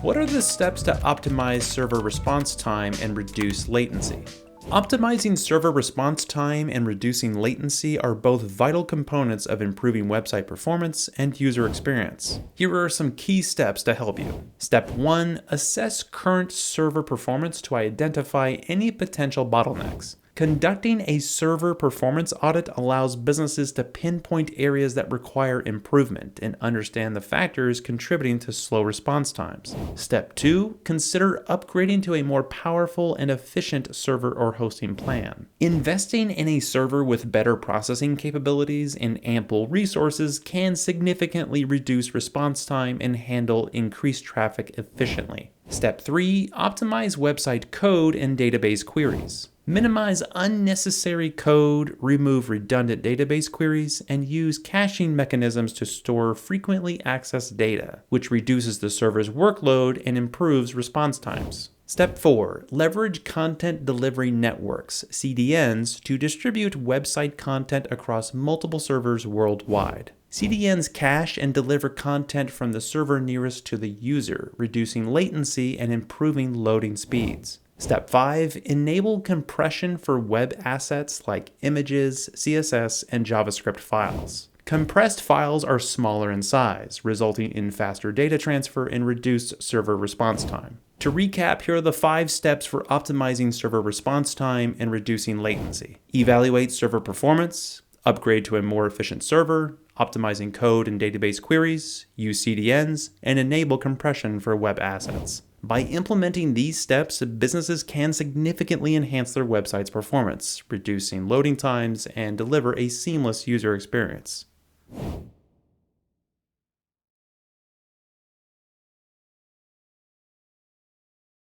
What are the steps to optimize server response time and reduce latency? Optimizing server response time and reducing latency are both vital components of improving website performance and user experience. Here are some key steps to help you. Step 1. Assess current server performance to identify any potential bottlenecks. Conducting a server performance audit allows businesses to pinpoint areas that require improvement and understand the factors contributing to slow response times. Step 2. Consider upgrading to a more powerful and efficient server or hosting plan. Investing in a server with better processing capabilities and ample resources can significantly reduce response time and handle increased traffic efficiently. Step 3. Optimize website code and database queries. Minimize unnecessary code, remove redundant database queries, and use caching mechanisms to store frequently accessed data, which reduces the server's workload and improves response times. Step 4. Leverage content delivery networks, CDNs, to distribute website content across multiple servers worldwide. CDNs cache and deliver content from the server nearest to the user, reducing latency and improving loading speeds. Step 5. Enable compression for web assets like images, CSS, and JavaScript files. Compressed files are smaller in size, resulting in faster data transfer and reduced server response time. To recap, here are the 5 steps for optimizing server response time and reducing latency. Evaluate server performance, upgrade to a more efficient server, optimizing code and database queries, use CDNs, and enable compression for web assets. By implementing these steps, businesses can significantly enhance their website's performance, reducing loading times, and deliver a seamless user experience.